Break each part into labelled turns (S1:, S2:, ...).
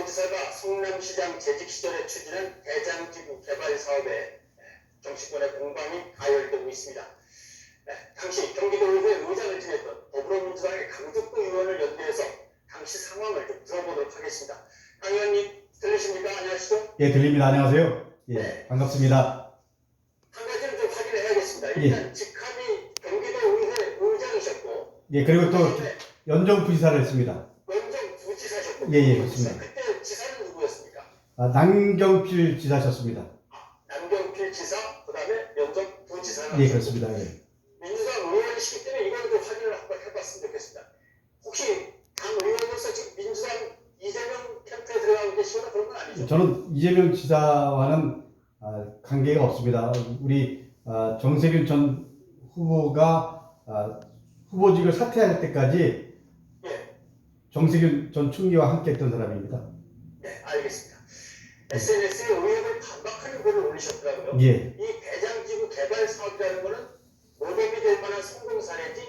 S1: 경기도지사가 성남시장 재직 시절에 추진한 대장지구 개발 사업에 정치권의 공방이 가열되고 있습니다. 당시 경기도의회 의장을 지냈던 더불어민주당의 강덕구 의원을 연대해서 당시 상황을 좀 들어보도록 하겠습니다. 강 의원님 들리십니까? 안녕하시죠?
S2: 예, 들립니다. 안녕하세요. 예, 반갑습니다.
S1: 한 가지는 좀 확인을 해야겠습니다. 일단 직함이 경기도의회 의장이셨고,
S2: 예, 그리고 또 연정부지사를 했습니다.
S1: 연정부지사셨고,
S2: 예, 그렇습니다.
S1: 그때 지사는 누구였습니까?
S2: 남경필 지사셨습니다.
S1: 남경필 지사, 그 다음에 연정부지사.
S2: 예, 그렇습니다. 예.
S1: 민주당 의원이시기 때문에 이거는 좀 확인을 한번 해봤으면 좋겠습니다. 혹시 당 의원으로서 지금 민주당 이재명 캠프에 들어가고 계시거나 그런 건 아니죠?
S2: 저는 이재명 지사와는 관계가 없습니다. 우리 정세균 전 후보가 후보직을 사퇴할 때까지 정세균 전 총리와 함께했던 사람입니다.
S1: 네, 알겠습니다. SNS에 의혹을 반박하는 글을 올리셨더라고요.
S2: 예.
S1: 이 대장지구 개발 사업이라는 거는 모범이 될 만한 성공 사례지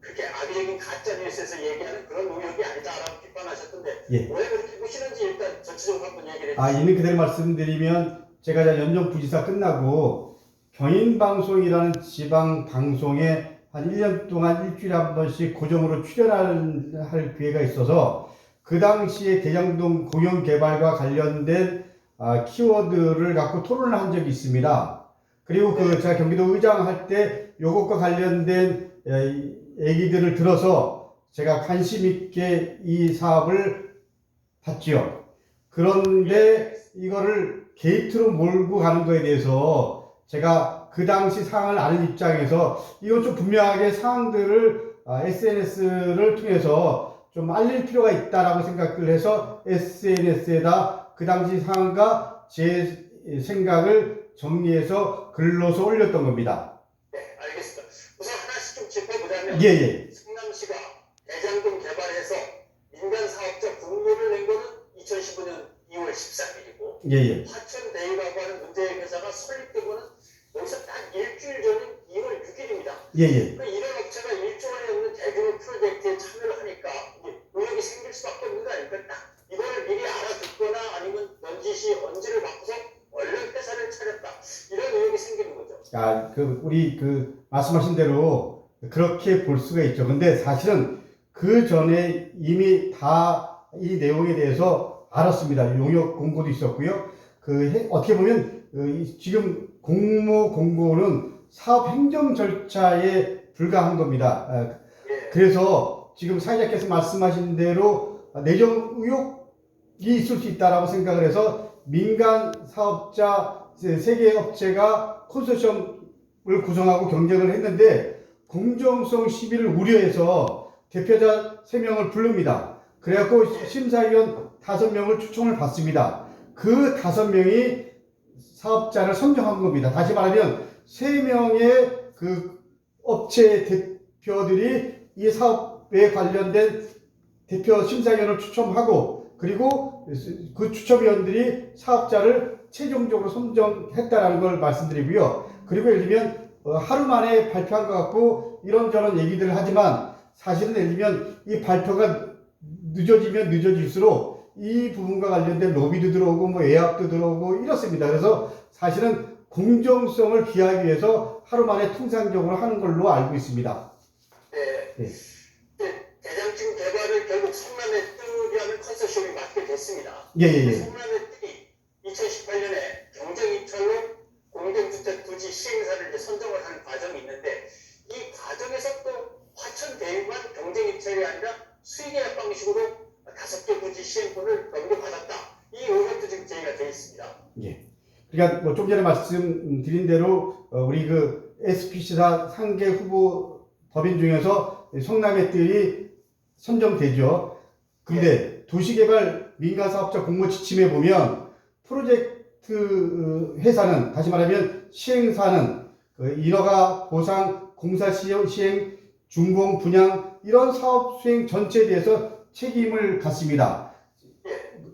S1: 그렇게 악의적인 가짜뉴스에서 얘기하는 그런 의혹이 아니다라고 비판하셨던데
S2: 예.
S1: 왜 그렇게 보시는지 일단 전체적으로 한번 얘기를 해주시죠.
S2: 있는 그대로 말씀드리면 제가 연정부지사 끝나고 경인방송이라는 지방방송에 한 1년 동안 일주일에 한 번씩 고정으로 출연할 기회가 있어서 그 당시에 대장동 공영개발과 관련된 키워드를 갖고 토론을 한 적이 있습니다. 그리고 제가 경기도 의장 할 때 요것과 관련된 얘기들을 들어서 제가 관심 있게 이 사업을 봤지요. 그런데 이거를 게이트로 몰고 가는 거에 대해서 제가 그 당시 상황을 아는 입장에서 이건 좀 분명하게 사항들을 SNS를 통해서 좀 알릴 필요가 있다라고 생각을 해서 SNS에다 그 당시 상황과 제 생각을 정리해서 글로서 올렸던 겁니다.
S1: 네, 알겠습니다. 우선 하나씩 좀 짚어보자면
S2: 예.
S1: 성남시가 대장동 개발해서 민간 사업자 공모를 낸 거는 2015년 2월 13일이고
S2: 예.
S1: 화천대유라고 하는 문제의 회사가 설립된 거는 여기서 딱 일주일 전인 2월 6일입니다.
S2: 예.
S1: 그러니까 이런 업체가 1조 원이 넘는 대규모 프로젝트에 참여를 하니까 의혹이 생길 수밖에 없는 거 아닙니까? 딱 이거를 미리 알아듣거나 아니면 넌지시 언지를 바꿔서 얼른 회사를 차렸다. 이런 의혹이 생기는 거죠.
S2: 우리 말씀하신 대로 그렇게 볼 수가 있죠. 근데 사실은 그 전에 이미 다 이 내용에 대해서 알았습니다. 용역 공고도 있었고요. 어떻게 보면 지금 공모 공고는 사업 행정 절차에 불과한 겁니다. 그래서 지금 사회자께서 말씀하신 대로 내정 의혹이 있을 수 있다라고 생각을 해서 민간 사업자 3개 업체가 컨소시엄을 구성하고 경쟁을 했는데 공정성 시비를 우려해서 대표자 3명을 부릅니다. 그래갖고 심사위원 5명을 초청을 받습니다. 그 5명이 사업자를 선정한 겁니다. 다시 말하면 3명의 업체 대표들이 이 사업에 관련된 대표 심사위원을 추첨하고 그리고 그 추첨위원들이 사업자를 최종적으로 선정했다라는 걸 말씀드리고요. 그리고 예를 들면 하루 만에 발표한 것 같고 이런저런 얘기들을 하지만 사실은 예를 들면 이 발표가 늦어지면 늦어질수록 이 부분과 관련된 로비도 들어오고 외압도 들어오고 이렇습니다. 그래서 사실은 공정성을 기하기 위해서 하루 만에 통상적으로 하는 걸로 알고 있습니다.
S1: 네. 대장지구 개발을 결국 성남의 뜰이라는 컨소시엄이 맡게 됐습니다. 성남의 뜰이 2018년에 경쟁입찰로 공동주택 부지 시행사를 이제 선정을 하는 과정이 있는데 이 과정에서 또 화천대유만 경쟁입찰이 아니라 수의계약 방식으로 5개 부지 시행권을 넘겨받았다. 이 의혹도 지금 제기가 되어 있습니다.
S2: 그러니까 좀 전에 말씀드린 대로 우리 SPC사 상계 후보 법인 중에서 성남의 뜰이 선정되죠. 근데 도시개발 민간사업자 공모 지침에 보면 프로젝트 회사는 다시 말하면 시행사는 인허가, 보상, 공사 시행, 준공, 분양 이런 사업 수행 전체에 대해서 책임을 갖습니다.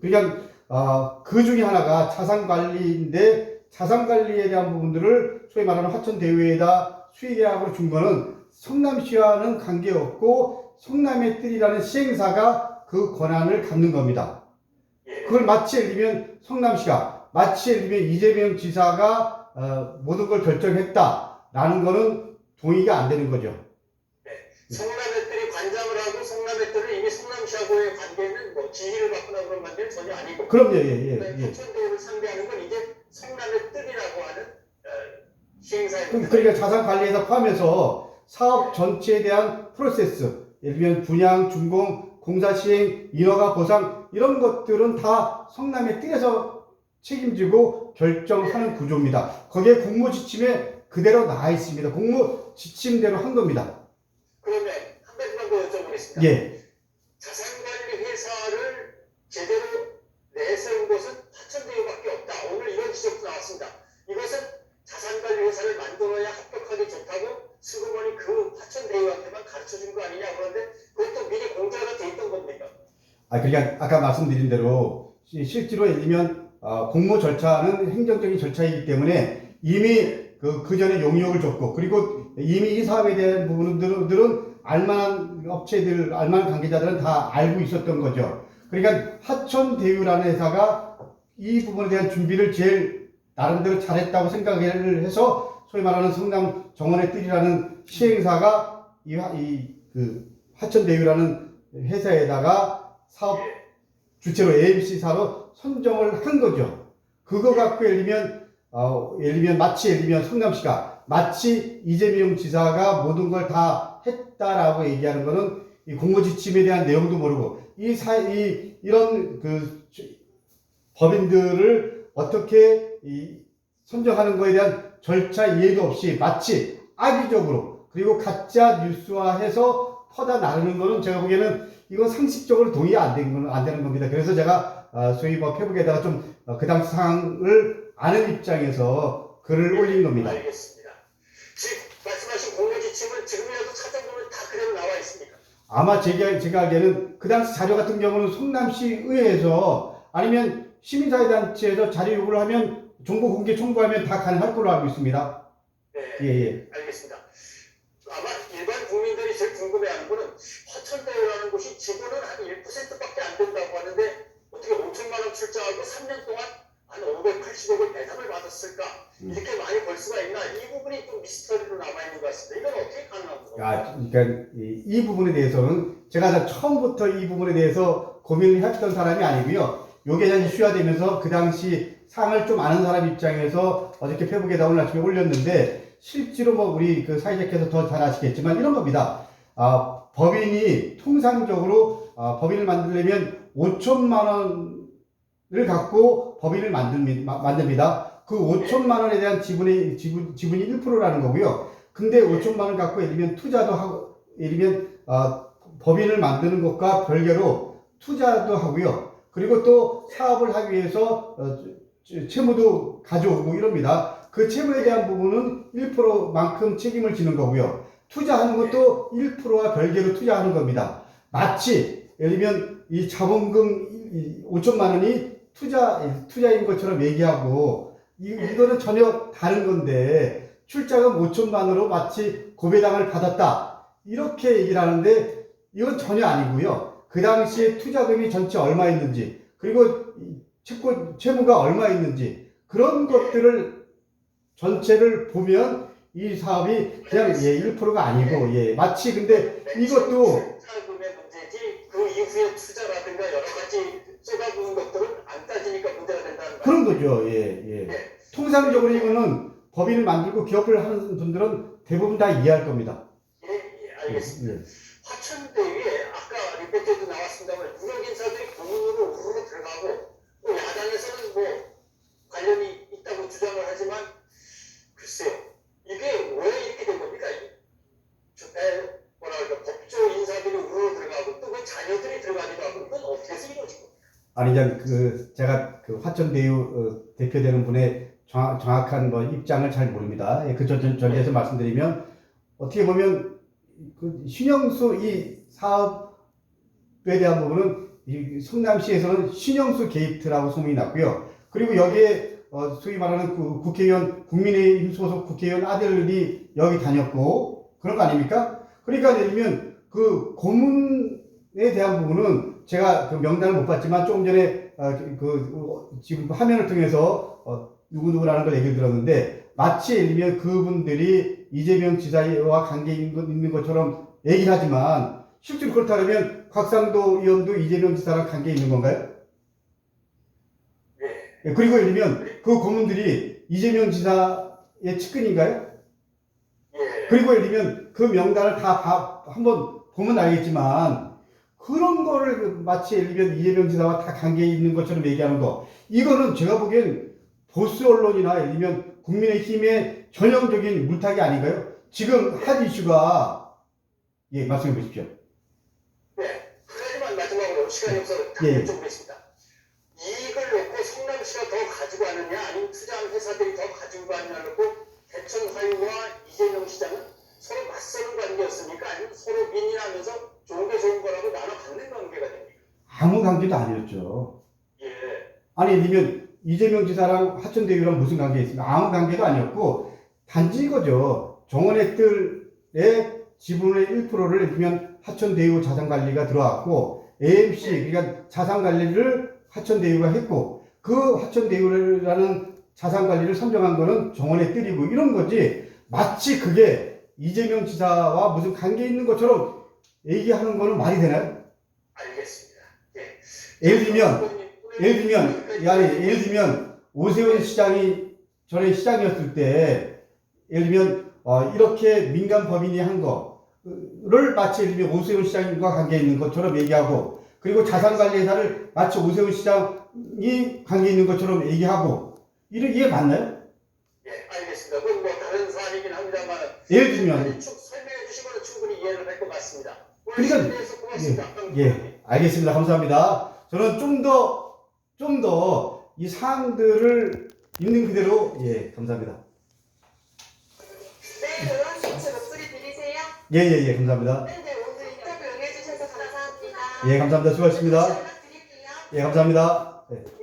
S2: 그러니까 그 중에 하나가 자산관리인데 자산관리에 대한 부분들을 소위 말하는 화천대유에다 수의계약으로 준 거는 성남시와는 관계없고 성남의 뜰이라는 시행사가 그 권한을 갖는 겁니다. 그걸 마치 예를 들면 성남시가 마치 예를 들면 이재명 지사가 모든 걸 결정했다라는 거는 동의가 안 되는 거죠.
S1: 성남의들이 관장을 하고 성남의들은 이미 성남시하고의 관계는 뭐 지휘를 받거나 그런 관계는 전혀 아니고.
S2: 그럼요, 예.
S1: 하천대유를 상대하는 건 이제 성남의들이라고 하는 시행사입니다.
S2: 그러니까 자산관리에서 포함해서 사업 전체에 대한 프로세스, 예를 들면 분양, 준공, 공사 시행, 인허가 보상 이런 것들은 다 성남의 뜰에서 책임지고 결정하는 구조입니다. 거기에 공모 지침에 그대로 나와 있습니다. 공모 지침대로 한 겁니다.
S1: 그러면 한 가지만 더 여쭤보겠습니다.
S2: 예.
S1: 자산관리 회사를 제대로 내세운 곳은 하천대유밖에 없다. 오늘 이런 지적도 나왔습니다. 이것은 자산관리 회사를 만들어야 합격하기 좋다고 슬그머니 그 하천대유한테만 가르쳐준 거 아니냐. 그런데 그것도 미리 공개가 돼 있던 겁니까?
S2: 그러니까 아까 말씀드린 대로 실제로 예를 들면 공모 절차는 행정적인 절차이기 때문에 이미 그 전에 용역을 줬고 그리고 이미 이 사업에 대한 부분들은 알만한 업체들, 알만한 관계자들은 다 알고 있었던 거죠. 그러니까 하천대유라는 회사가 이 부분에 대한 준비를 제일 나름대로 잘했다고 생각을 해서 소위 말하는 성남 정원의 뜰이라는 시행사가 그 하천대유라는 회사에다가 사업 주체로 AMC사로 선정을 한 거죠. 그거 갖고 예를 들면 마치 성남시가 마치 이재명 지사가 모든 걸 다 했다라고 얘기하는 거는 이 공모 지침에 대한 내용도 모르고 이런 그 법인들을 어떻게 선정하는 거에 대한 절차 이해도 없이 마치 악의적으로 그리고 가짜 뉴스화해서 퍼다 나르는 거는 제가 보기에는 이건 상식적으로 동의 안 되는 겁니다. 그래서 제가 소위 페북에다가 좀 그 당시 상황을 아는 입장에서 글을 올린 겁니다.
S1: 알겠습니다. 지금 말씀하신 공모 지침은 지금이라도 찾아보면 다 그대로 나와 있습니까?
S2: 아마 제가 알기에는 그 당시 자료 같은 경우는 성남시 의회에서 아니면 시민사회단체에서 자료 요구를 하면 정보 공개 청구하면 다 가능할 걸로 알고 있습니다.
S1: 네,
S2: 예.
S1: 알겠습니다. 아마 일반 국민들이 제일 궁금해하는 거는 화천대유라는 곳이 지분은 한 1%밖에 안 된다고 하는데 어떻게 5천만 원 출자하고 3년 동안 한 580억을 배당을 받았을까? 이렇게 많이 벌 수가 있나? 이 부분이 좀 미스터리로 남아있는 것 같습니다. 이건 어떻게 가능합니까?
S2: 그러니까 이 부분에 대해서는 제가 처음부터 이 부분에 대해서 고민을 했던 사람이 아니고요. 요게 이제 이슈화 되면서 그 당시 상을 좀 아는 사람 입장에서 어저께 페북에다 오늘 아침에 올렸는데 실제로 우리 그 사회자께서 더 잘 아시겠지만 이런 겁니다. 법인이 통상적으로 법인을 만들려면 5천만 원을 갖고 법인을 만듭니다. 그 5천만 원에 대한 지분이 1%라는 거고요. 근데 5천만 원 갖고 예를 들면 투자도 하고, 예를 들면 법인을 만드는 것과 별개로 투자도 하고요. 그리고 또 사업을 하기 위해서 채무도 가져오고 이럽니다. 그 채무에 대한 부분은 1%만큼 책임을 지는 거고요. 투자하는 것도 1%와 별개로 투자하는 겁니다. 마치 예를 들면 이 자본금 5천만 원이 투자인 것처럼 얘기하고 이거는 전혀 다른 건데 출자금 5천만 원으로 마치 고배당을 받았다 이렇게 얘기를 하는데 이건 전혀 아니고요. 그 당시에 투자금이 전체 얼마 있는지 그리고 채무가 얼마 있는지 그런 것들을 전체를 보면 이 사업이 그냥 1%가 아니고 마치 근데 이것도
S1: 투자금의 문제지 그 이후에 투자라든가 여러 가지 쏟아부은 것들은 안 따지니까 문제가 된다는 거예요.
S2: 그런 거죠. 통상적으로 이거는 법인을 만들고 기업을 하는 분들은 대부분 다 이해할 겁니다.
S1: 알겠습니다. 화천대유에 아까 리포트에도 나왔습니다만 유력 인사들이 공문으로 우르르 들어가고 또 야당에서는 관련이 있다고 주장을 하지만 글쎄요. 이게 왜 이렇게 된 겁니까? 법조 인사들이 우르르 들어가고 또 그 자녀들이 들어가기도 하고 이건 어떻게 해서 이루어진 겁니까?
S2: 아니 제가 그 화천대유 대표되는 분의 정확한 입장을 잘 모릅니다. 그 전제에서 말씀드리면 어떻게 보면 그 신영수 이 사업에 대한 부분은 이 성남시에서는 신영수 게이트라고 소문이 났고요. 그리고 여기에 소위 말하는 그 국회의원 국민의힘 소속 국회의원 아들이 여기 다녔고 그런 거 아닙니까? 그러니까 예를 들면 그 고문에 대한 부분은 제가 그 명단을 못 봤지만 조금 전에 지금 화면을 통해서 누구누구라는 걸 얘기를 들었는데 마치 예를 들면 그분들이 이재명 지사와 관계 있는 것처럼 얘기를 하지만 실제로 그렇다면 곽상도 의원도 이재명 지사랑 관계 있는 건가요?
S1: 예.
S2: 그리고 예를 들면 그 고문들이 이재명 지사의 측근인가요?
S1: 예.
S2: 그리고 예를 들면 그 명단을 다 한번 보면 알겠지만 그런 거를 마치 예를 들면 이재명 지사와 다 관계 있는 것처럼 얘기하는 거 이거는 제가 보기엔 보수 언론이나 예를 들면 국민의힘의 전형적인 물타기 아닌가요? 지금 한 이슈가 예 말씀해 보십시오.
S1: 네. 하지만 마지막으로 시간이 없어서
S2: 예.
S1: 여쭤보겠습니다. 이익을 놓고 성남시가 더 가지고 가느냐 아니면 투자한 회사들이 더 가지고 가느냐 놓고 대천 화유와 이재명 시장은 서로 맞서는 관계였습니까? 아니면 서로 민인하면서 좋은 게 좋은 거라고 나눠 갖는 관계가 됩니까?
S2: 아무 관계도 아니었죠.
S1: 예.
S2: 아니 예를 들면 이재명 지사랑 하천대유랑 무슨 관계 있습니까? 아무 관계도 아니었고 단지 이거죠. 정원의 뜰의 지분의 1%를 예를 들면 하천대유 자산관리가 들어왔고 AMC 그러니까 자산관리를 하천대유가 했고 그 하천대유라는 자산관리를 선정한 거는 정원의 뜰이고 이런 거지 마치 그게 이재명 지사와 무슨 관계 있는 것처럼 얘기하는 거는 말이 되나요?
S1: 알겠습니다. 예.
S2: 예를 들면 오세훈 시장이 전에 시장이었을 때 예를 들면 이렇게 민간 법인이 한 거를 마치 예를 들면 오세훈 시장과 관계 있는 것처럼 얘기하고 그리고 자산관리회사를 마치 오세훈 시장이 관계 있는 것처럼 얘기하고 이게 맞나요?
S1: 예, 알겠습니다. 그건 뭐 다른 사안이긴 합니다만
S2: 예를 들면
S1: 설명해 주신 거는 충분히 이해를 할 것 같습니다.
S2: 그러니까
S1: 대해서 고맙습니다.
S2: 예, 알겠습니다. 감사합니다. 저는 좀 더 이 사항들을 있는 그대로 예, 감사합니다.
S3: 네, 의원님 제 목소리 들리세요?
S2: 예, 감사합니다.
S3: 네, 오늘 인터뷰 응해주셔서 감사합니다.
S2: 예, 감사합니다. 수고하셨습니다.
S3: 연락드릴게요.
S2: 예, 감사합니다. 예.